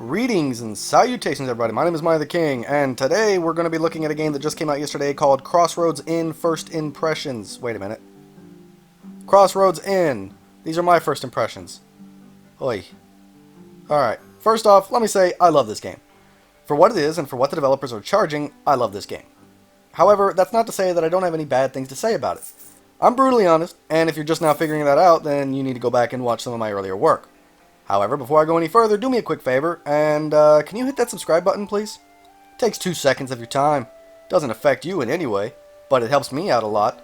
Greetings and salutations, everybody. My name is MiAh the King, and today we're going to be looking at a game that just came out yesterday called Crossroads in First Impressions. Wait a minute. Crossroads in. These are my first impressions. Oi. Alright, first off, let me say I love this game. For what it is and for what the developers are charging, I love this game. However, that's not to say that I don't have any bad things to say about it. I'm brutally honest, and if you're just now figuring that out, then you need to go back and watch some of my earlier work. However, before I go any further, do me a quick favor, and can you hit that subscribe button, please? It takes 2 seconds of your time. Doesn't affect you in any way, but it helps me out a lot.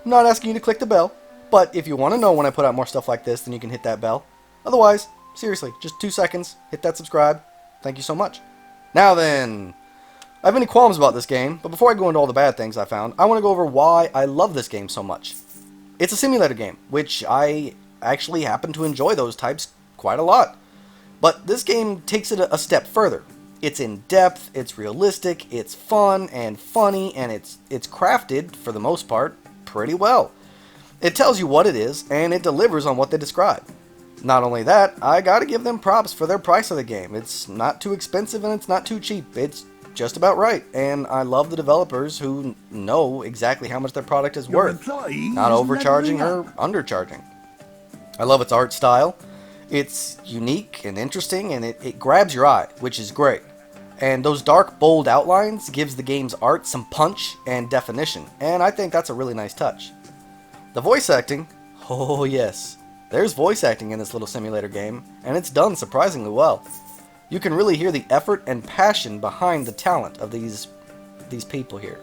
I'm not asking you to click the bell, but if you want to know when I put out more stuff like this, then you can hit that bell. Otherwise, seriously, just 2 seconds, hit that subscribe. Thank you so much. Now then, I have many qualms about this game, but before I go into all the bad things I found, I want to go over why I love this game so much. It's a simulator game, which I actually happen to enjoy those types quite a lot. But this game takes it a step further. It's in depth, it's realistic, it's fun and funny, and it's crafted, for the most part, pretty well. It tells you what it is, and it delivers on what they describe. Not only that, I gotta give them props for their price of the game. It's not too expensive and it's not too cheap. It's just about right, and I love the developers who know exactly how much their product is worth, not overcharging or undercharging. I love its art style. It's unique and interesting, and it grabs your eye, which is great. And those dark, bold outlines gives the game's art some punch and definition, and I think that's a really nice touch. The voice acting, oh yes, there's voice acting in this little simulator game, and it's done surprisingly well. You can really hear the effort and passion behind the talent of these people here.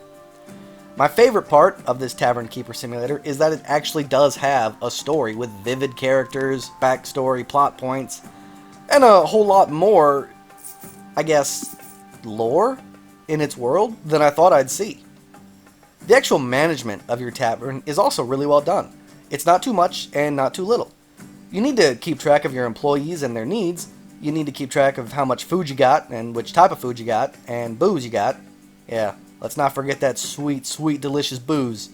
My favorite part of this Tavern Keeper Simulator is that it actually does have a story with vivid characters, backstory, plot points, and a whole lot more, I guess, lore in its world than I thought I'd see. The actual management of your tavern is also really well done. It's not too much and not too little. You need to keep track of your employees and their needs. You need to keep track of how much food you got and which type of food you got and booze you got. Yeah. Let's not forget that sweet, sweet, delicious booze.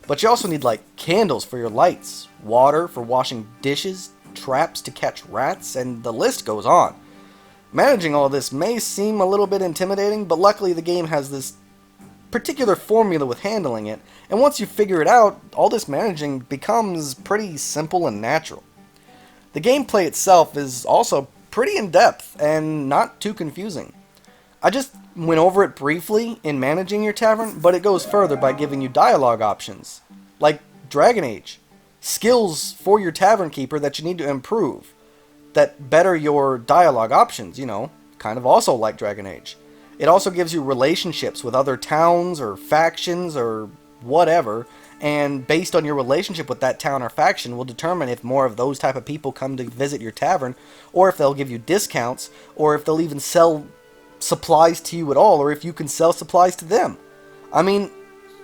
But you also need, like, candles for your lights, water for washing dishes, traps to catch rats, and the list goes on. Managing all this may seem a little bit intimidating, but luckily the game has this particular formula with handling it, and once you figure it out, all this managing becomes pretty simple and natural. The gameplay itself is also pretty in-depth and not too confusing. I just went over it briefly in managing your tavern, but it goes further by giving you dialogue options, like Dragon Age, skills for your tavern keeper that you need to improve, that better your dialogue options, you know, kind of also like Dragon Age. It also gives you relationships with other towns or factions or whatever, and based on your relationship with that town or faction will determine if more of those type of people come to visit your tavern, or if they'll give you discounts, or if they'll even sell supplies to you at all, or if you can sell supplies to them. I mean,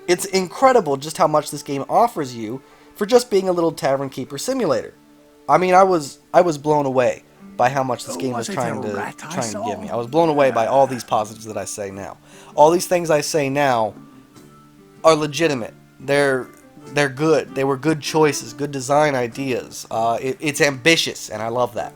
it's incredible just how much this game offers you for just being a little tavern keeper simulator. I mean, I was blown away by how much this game was trying to give me. I was blown away by all these positives that I say now. All these things I say now are legitimate. They're good. They were good choices, good design ideas. It's ambitious, and I love that.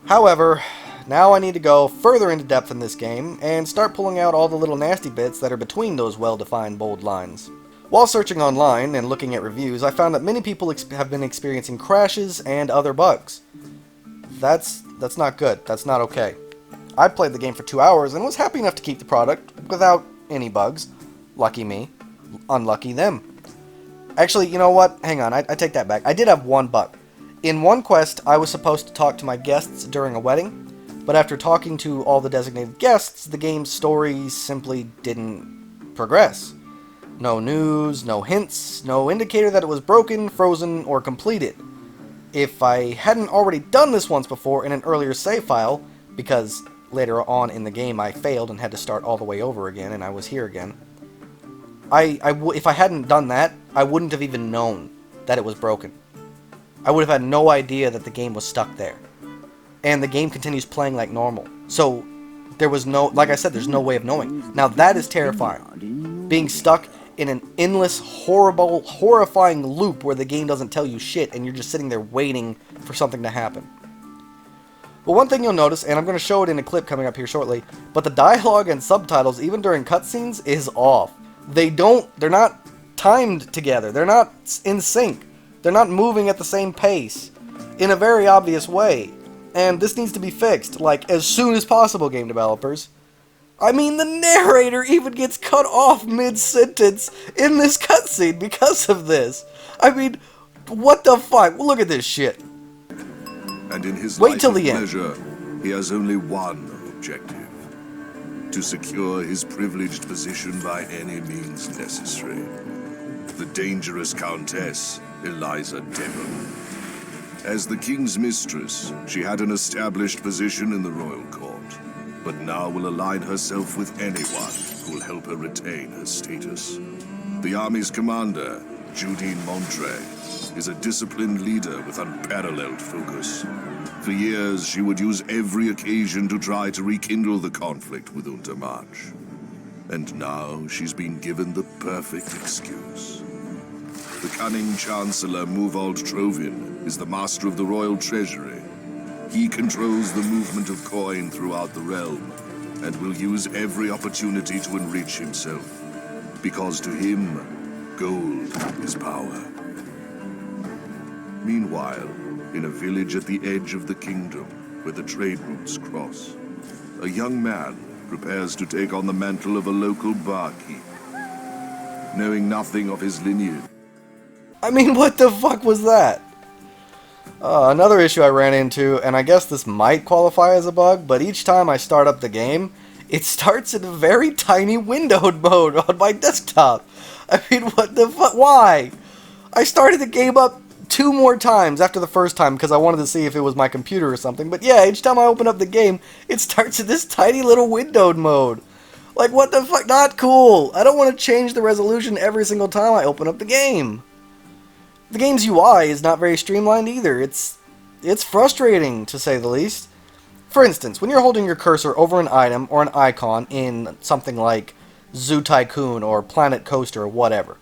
However, now I need to go further into depth in this game and start pulling out all the little nasty bits that are between those well-defined bold lines. While searching online and looking at reviews, I found that many people have been experiencing crashes and other bugs. That's not good. That's not okay. I played the game for 2 hours and was happy enough to keep the product without any bugs. Lucky me. Unlucky them. Actually, you know what? Hang on, I take that back. I did have one bug. In one quest, I was supposed to talk to my guests during a wedding, but after talking to all the designated guests, the game's story simply didn't progress. No news, no hints, no indicator that it was broken, frozen, or completed. If I hadn't already done this once before in an earlier save file, because later on in the game I failed and had to start all the way over again, and I was here again, if I hadn't done that, I wouldn't have even known that it was broken. I would have had no idea that the game was stuck there. And the game continues playing like normal. So, there was no, like I said, there's no way of knowing. Now that is terrifying. Being stuck in an endless, horrible, horrifying loop where the game doesn't tell you shit and you're just sitting there waiting for something to happen. But one thing you'll notice, and I'm going to show it in a clip coming up here shortly, but the dialogue and subtitles, even during cutscenes, is off. They're not timed together. They're not in sync. They're not moving at the same pace in a very obvious way. And this needs to be fixed, like, as soon as possible, game developers. I mean, the narrator even gets cut off mid-sentence in this cutscene because of this. I mean, what the fuck? Look at this shit. And in his Wait till life the of end. pleasure, he has only one objective: to secure his privileged position by any means necessary. The dangerous Countess, Eliza Devon. As the king's mistress, she had an established position in the royal court, but now will align herself with anyone who will help her retain her status. The army's commander, Judine Montre, is a disciplined leader with unparalleled focus. For years, she would use every occasion to try to rekindle the conflict with Untermarch. And now she's been given the perfect excuse. The cunning Chancellor Muvald Trovin is the master of the royal treasury. He controls the movement of coin throughout the realm, and will use every opportunity to enrich himself, because to him, gold is power. Meanwhile, in a village at the edge of the kingdom, where the trade routes cross, a young man prepares to take on the mantle of a local barkeep. Knowing nothing of his lineage. I mean, what the fuck was that? Another issue I ran into, and I guess this might qualify as a bug, but each time I start up the game, it starts in a very tiny windowed mode on my desktop. I mean, what the fuck? Why? I started the game up 2 more times after the first time because I wanted to see if it was my computer or something. But yeah, each time I open up the game, it starts in this tiny little windowed mode. Like, what the fuck? Not cool. I don't want to change the resolution every single time I open up the game. The game's UI is not very streamlined either. It's frustrating, to say the least. For instance, when you're holding your cursor over an item or an icon in something like Zoo Tycoon or Planet Coaster or whatever,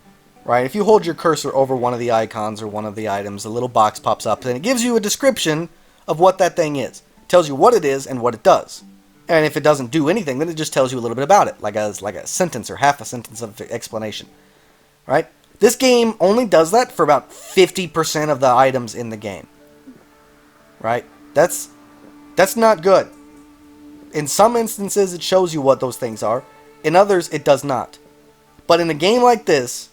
right? If you hold your cursor over one of the icons or one of the items, a little box pops up and it gives you a description of what that thing is. It tells you what it is and what it does. And if it doesn't do anything, then it just tells you a little bit about it, like a sentence or half a sentence of explanation, right? This game only does that for about 50% of the items in the game, right? That's not good. In some instances, it shows you what those things are. In others, it does not. But in a game like this,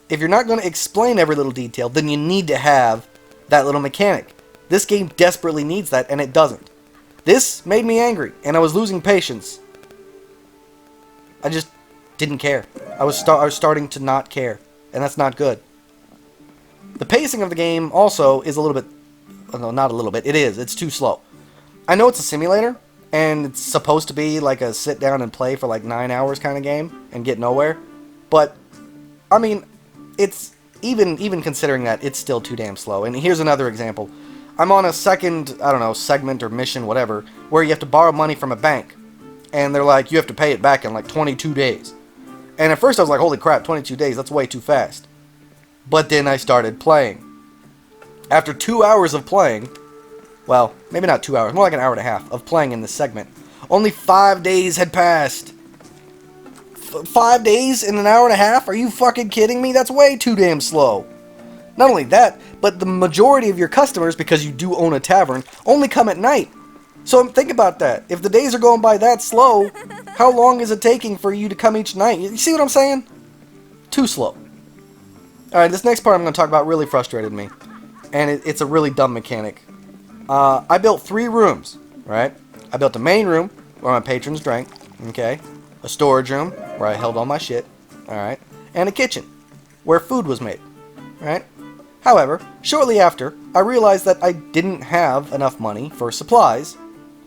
if you're not going to explain every little detail, then you need to have that little mechanic. This game desperately needs that, and it doesn't. This made me angry, and I was losing patience. I just didn't care. I was starting to not care, and that's not good. The pacing of the game also is a little bit... No, not a little bit. It is. It's too slow. I know it's a simulator, and it's supposed to be like a sit down and play for like 9 hours kind of game and get nowhere. But, I mean, it's... Even considering that, it's still too damn slow. And here's another example. I'm on a second, I don't know, segment or mission, whatever, where you have to borrow money from a bank. And they're like, you have to pay it back in like 22 days. And at first I was like, holy crap, 22 days, that's way too fast. But then I started playing. After 2 hours of playing, well, maybe not 2 hours, more like an hour and a half of playing in this segment, only 5 days had passed. 5 days in an hour and a half? Are you fucking kidding me? That's way too damn slow. Not only that, but the majority of your customers, because you do own a tavern, only come at night. So think about that. If the days are going by that slow, how long is it taking for you to come each night? You see what I'm saying? Too slow. Alright, this next part I'm going to talk about really frustrated me. And it's a really dumb mechanic. I built 3 rooms, right? I built a main room where my patrons drank, okay? A storage room where I held all my shit, alright? And a kitchen where food was made, right? However, shortly after, I realized that I didn't have enough money for supplies,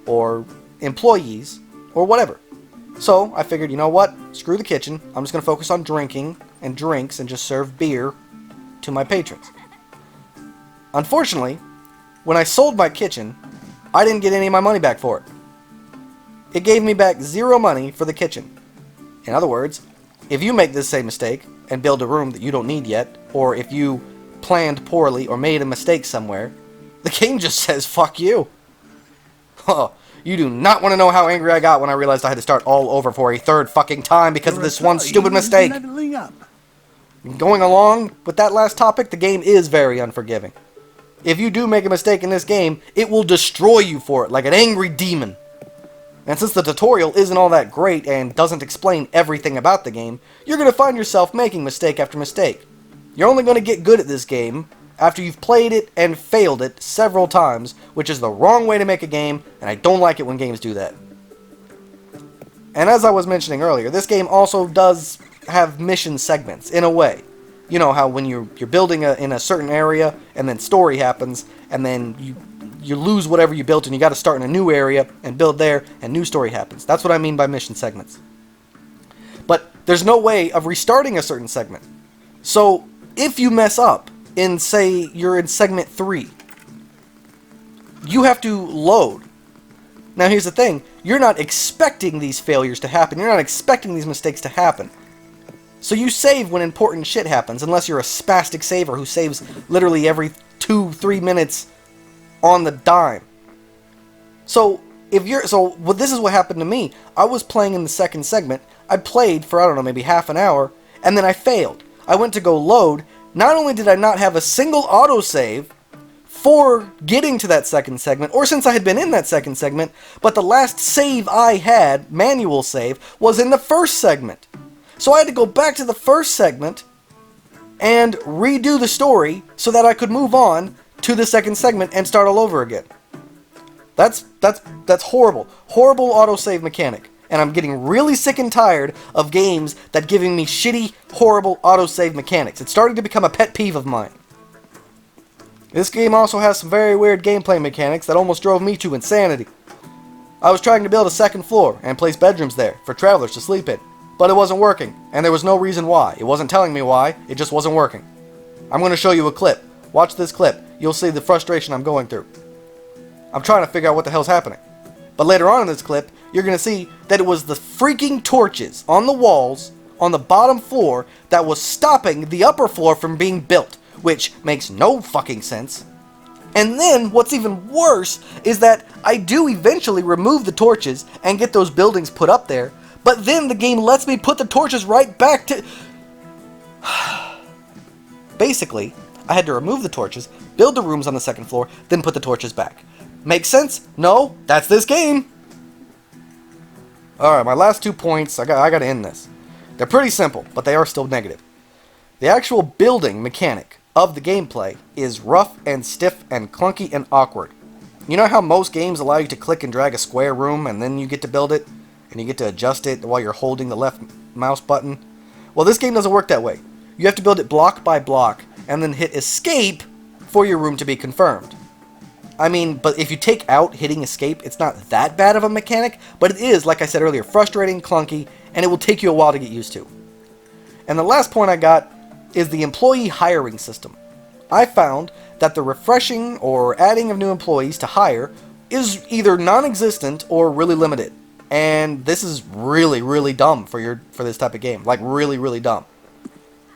or employees, or whatever. So, I figured, you know what? Screw the kitchen. I'm just going to focus on drinking and drinks and just serve beer to my patrons. Unfortunately, when I sold my kitchen, I didn't get any of my money back for it. It gave me back 0 money for the kitchen. In other words, if you make this same mistake and build a room that you don't need yet, or if you planned poorly or made a mistake somewhere, the game just says fuck you. Huh, you do not want to know how angry I got when I realized I had to start all over for a third fucking time because of this one stupid mistake. Leveling up. Going along with that last topic, the game is very unforgiving. If you do make a mistake in this game, it will destroy you for it, like an angry demon. And since the tutorial isn't all that great and doesn't explain everything about the game, you're going to find yourself making mistake after mistake. You're only going to get good at this game after you've played it and failed it several times, which is the wrong way to make a game, and I don't like it when games do that. And as I was mentioning earlier, this game also does have mission segments, in a way. You know how when you're building in a certain area, and then story happens, and then you lose whatever you built, and you got to start in a new area, and build there, and new story happens. That's what I mean by mission segments. But there's no way of restarting a certain segment. So, if you mess up, in, say, you're in segment 3, you have to load. Now here's the thing, you're not expecting these failures to happen, you're not expecting these mistakes to happen. So you save when important shit happens, unless you're a spastic saver who saves literally every 2-3 minutes on the dime. So, this is what happened to me. I was playing in the second segment, I played for, I don't know, maybe half an hour, and then I failed. I went to go load. Not only did I not have a single autosave for getting to that second segment, or since I had been in that second segment, but the last save I had, manual save, was in the first segment. So I had to go back to the first segment and redo the story so that I could move on to the second segment and start all over again. That's horrible. Horrible autosave mechanic. And I'm getting really sick and tired of games that giving me shitty, horrible autosave mechanics. It's starting to become a pet peeve of mine. This game also has some very weird gameplay mechanics that almost drove me to insanity. I was trying to build a second floor and place bedrooms there for travelers to sleep in, but it wasn't working, and there was no reason why. It wasn't telling me why, it just wasn't working. I'm going to show you a clip. Watch this clip. You'll see the frustration I'm going through. I'm trying to figure out what the hell's happening. But later on in this clip, you're going to see that it was the freaking torches on the walls on the bottom floor that was stopping the upper floor from being built, which makes no fucking sense. And then, what's even worse is that I do eventually remove the torches and get those buildings put up there, but then the game lets me put the torches right back to... Basically, I had to remove the torches, build the rooms on the second floor, then put the torches back. Make sense? No? That's this game! Alright, my last 2 points, I gotta end this. They're pretty simple, but they are still negative. The actual building mechanic of the gameplay is rough and stiff and clunky and awkward. You know how most games allow you to click and drag a square room and then you get to build it? And you get to adjust it while you're holding the left mouse button? Well, this game doesn't work that way. You have to build it block by block and then hit escape for your room to be confirmed. I mean, but if you take out hitting escape, it's not that bad of a mechanic, but it is, like I said earlier, frustrating, clunky, and it will take you a while to get used to. And the last point I got is the employee hiring system. I found that the refreshing or adding of new employees to hire is either non-existent or really limited. And this is really, really dumb for this type of game. Like, really, really dumb.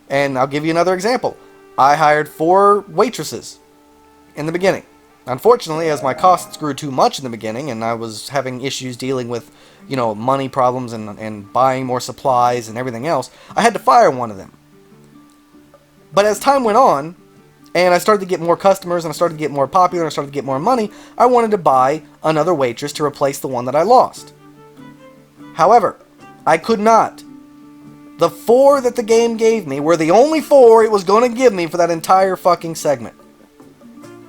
And I'll give you another example. I hired 4 waitresses in the beginning. Unfortunately, as my costs grew too much in the beginning, and I was having issues dealing with, money problems and buying more supplies and everything else, I had to fire one of them. But as time went on, and I started to get more customers, and I started to get more popular, and I started to get more money, I wanted to buy another waitress to replace the one that I lost. However, I could not. The 4 that the game gave me were the only 4 it was going to give me for that entire fucking segment.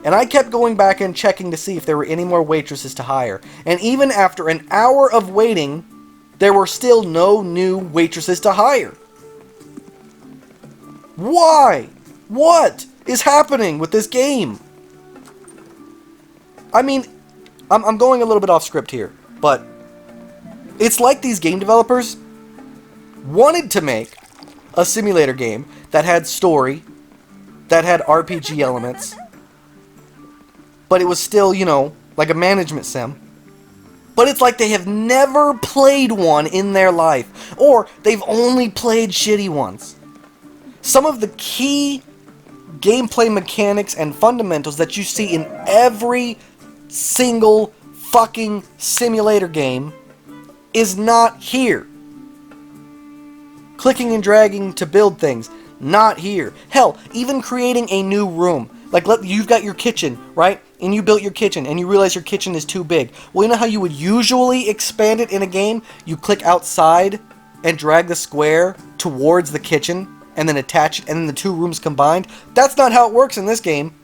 And I kept going back and checking to see if there were any more waitresses to hire. And even after an hour of waiting, there were still no new waitresses to hire. Why? What is happening with this game? I mean, I'm going a little bit off script here, but it's like these game developers wanted to make a simulator game that had story, that had RPG elements, but it was still, like a management sim. But it's like they have never played one in their life, or they've only played shitty ones. Some of the key gameplay mechanics and fundamentals that you see in every single fucking simulator game is not here. Clicking and dragging to build things, not here. Hell, even creating a new room. Like, you've got your kitchen, right? And you built your kitchen, and you realize your kitchen is too big. Well, you know how you would usually expand it in a game? You click outside and drag the square towards the kitchen, and then attach it, and then the two rooms combined. That's not how it works in this game.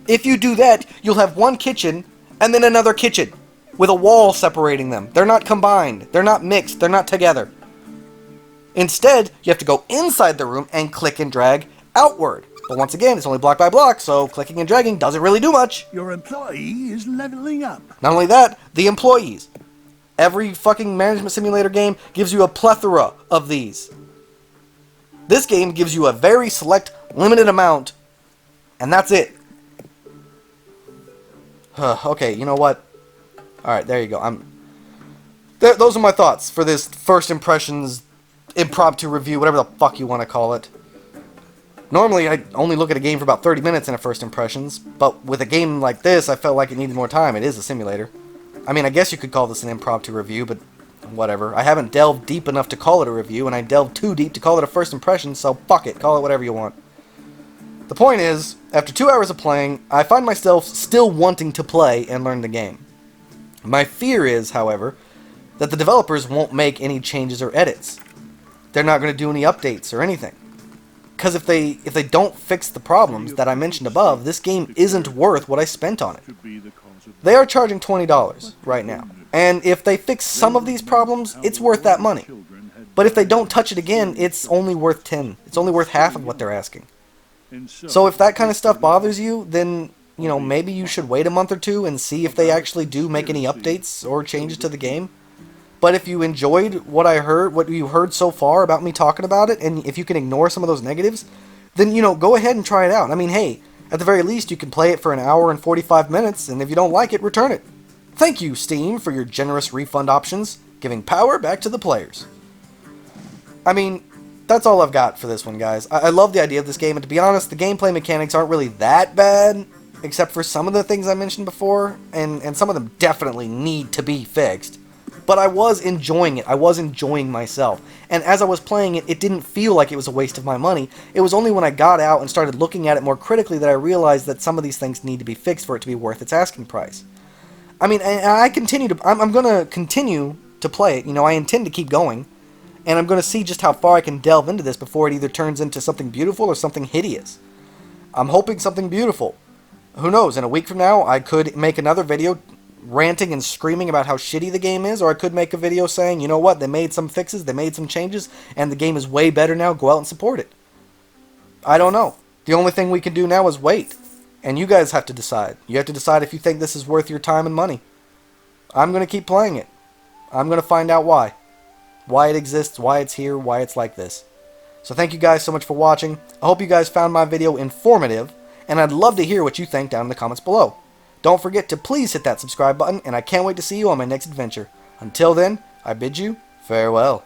If you do that, you'll have one kitchen, and then another kitchen, with a wall separating them. They're not combined. They're not mixed. They're not together. Instead, you have to go inside the room and click and drag outward. But once again, it's only block by block, so clicking and dragging doesn't really do much. Your employee is leveling up. Not only that, the employees. Every fucking management simulator game gives you a plethora of these. This game gives you a very select, limited amount, and that's it. Okay, you know what? Alright, there you go. Those are my thoughts for this first impressions impromptu review, whatever the fuck you want to call it. Normally, I only look at a game for about 30 minutes in a first impressions, but with a game like this, I felt like it needed more time. It is a simulator. I mean, I guess you could call this an impromptu review, but whatever. I haven't delved deep enough to call it a review, and I delved too deep to call it a first impression, so fuck it. Call it whatever you want. The point is, after 2 hours of playing, I find myself still wanting to play and learn the game. My fear is, however, that the developers won't make any changes or edits. They're not going to do any updates or anything. Because if they don't fix the problems that I mentioned above, this game isn't worth what I spent on it. They are charging $20 right now. And if they fix some of these problems, it's worth that money. But if they don't touch it again, it's only worth 10. It's only worth half of what they're asking. So if that kind of stuff bothers you, then, you know, maybe you should wait a month or two and see if they actually do make any updates or changes to the game. But if you enjoyed what you heard so far about me talking about it, and if you can ignore some of those negatives, then, you know, go ahead and try it out. I mean, hey, at the very least, you can play it for an hour and 45 minutes, and if you don't like it, return it. Thank you, Steam, for your generous refund options, giving power back to the players. I mean, that's all I've got for this one, guys. I love the idea of this game, and to be honest, the gameplay mechanics aren't really that bad, except for some of the things I mentioned before, and some of them definitely need to be fixed. But I was enjoying it. I was enjoying myself. And as I was playing it, it didn't feel like it was a waste of my money. It was only when I got out and started looking at it more critically that I realized that some of these things need to be fixed for it to be worth its asking price. I mean, I'm going to continue to play it. You know, I intend to keep going. And I'm going to see just how far I can delve into this before it either turns into something beautiful or something hideous. I'm hoping something beautiful. Who knows, in a week from now, I could make another video ranting and screaming about how shitty the game is, or I could make a video saying, you know what, they made some fixes, they made some changes, and the game is way better now, go out and support it. I don't know. The only thing we can do now is wait. And you guys have to decide. You have to decide if you think this is worth your time and money. I'm going to keep playing it. I'm going to find out why. Why it exists, why it's here, why it's like this. So thank you guys so much for watching. I hope you guys found my video informative, and I'd love to hear what you think down in the comments below. Don't forget to please hit that subscribe button, and I can't wait to see you on my next adventure. Until then, I bid you farewell.